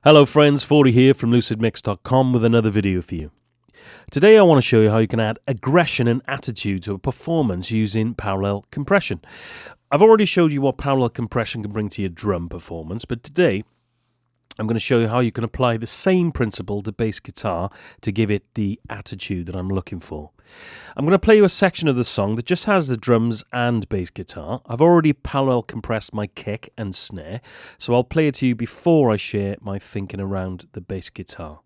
Hello friends, 40 here from lucidmix.com with another video for you. Today I want to show you how you can add aggression and attitude to a performance using parallel compression. I've already showed you what parallel compression can bring to your drum performance, but today I'm going to show you how you can apply the same principle to bass guitar to give it the attitude that I'm looking for. I'm going to play you a section of the song that just has the drums and bass guitar. I've already parallel compressed my kick and snare, so I'll play it to you before I share my thinking around the bass guitar.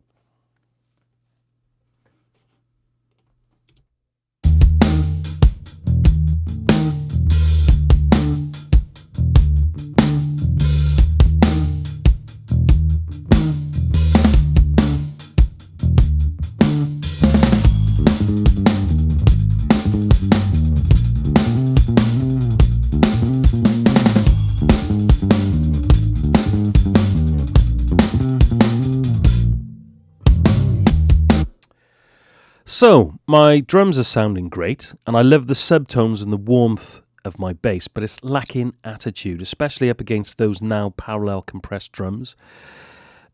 So, my drums are sounding great, and I love the subtones and the warmth of my bass, but it's lacking attitude, especially up against those now parallel compressed drums.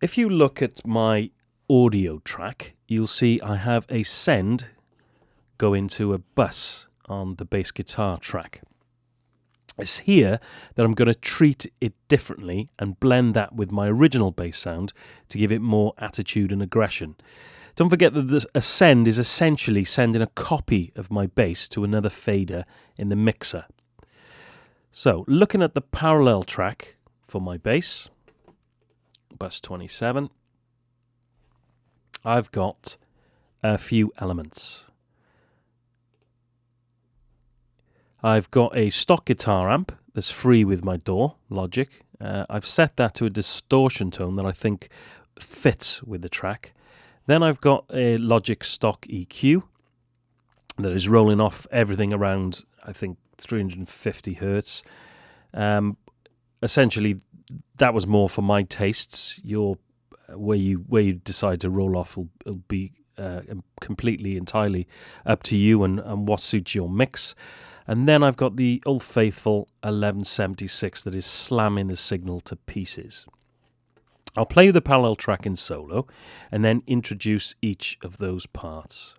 If you look at my audio track, you'll see I have a send go into a bus on the bass guitar track. It's here that I'm going to treat it differently and blend that with my original bass sound to give it more attitude and aggression. Don't forget that a send is essentially sending a copy of my bass to another fader in the mixer. So, looking at the parallel track for my bass, bus 27, I've got a few elements. I've got a stock guitar amp that's free with my DAW, Logic. I've set that to a distortion tone that I think fits with the track. Then I've got a Logic stock EQ that is rolling off everything around, I think, 350 hertz. Essentially, that was more for my tastes. Where you decide to roll off will be completely, entirely up to you and what suits your mix. And then I've got the old faithful 1176 that is slamming the signal to pieces. I'll play the parallel track in solo and then introduce each of those parts.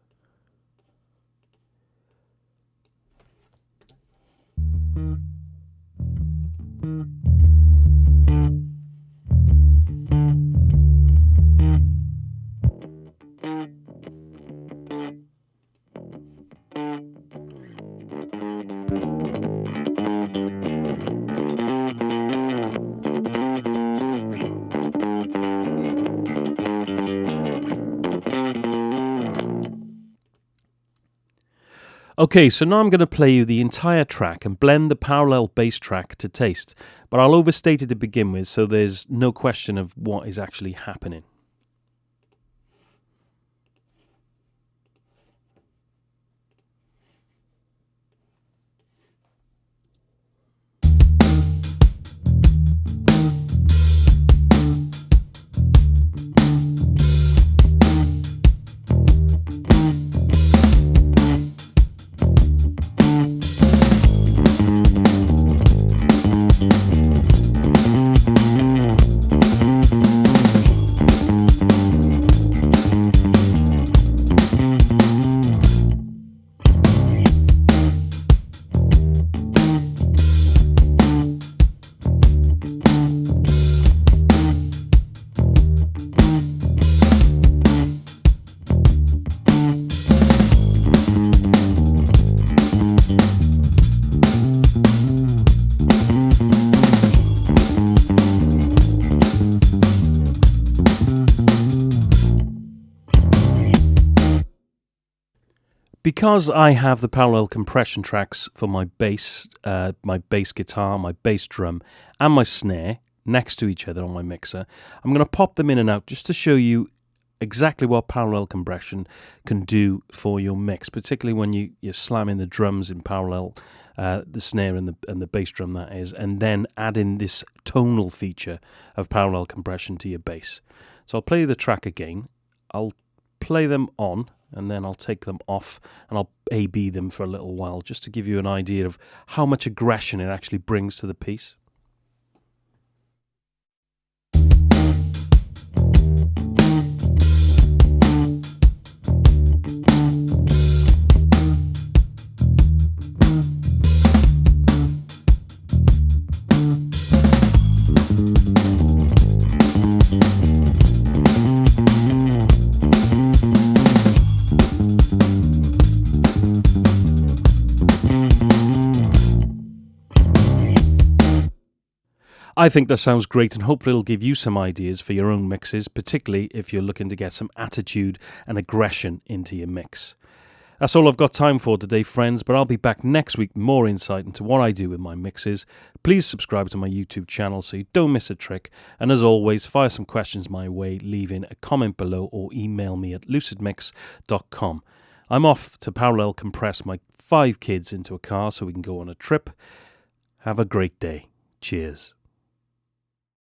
Okay, so now I'm going to play you the entire track and blend the parallel bass track to taste, but I'll overstate it to begin with so there's no question of what is actually happening. Because I have the parallel compression tracks for my bass guitar, my bass drum, and my snare next to each other on my mixer, I'm going to pop them in and out just to show you exactly what parallel compression can do for your mix, particularly when you're slamming the drums in parallel, the snare and the bass drum, that is, and then adding this tonal feature of parallel compression to your bass. So I'll play the track again. I'll play them on, and then I'll take them off and I'll A-B them for a little while just to give you an idea of how much aggression it actually brings to the piece. I think that sounds great, and hopefully it'll give you some ideas for your own mixes, particularly if you're looking to get some attitude and aggression into your mix. That's all I've got time for today, friends, but I'll be back next week with more insight into what I do with my mixes. Please subscribe to my YouTube channel so you don't miss a trick, and as always, fire some questions my way, leaving a comment below or email me at lucidmix.com. I'm off to parallel compress my 5 kids into a car so we can go on a trip. Have a great day. Cheers.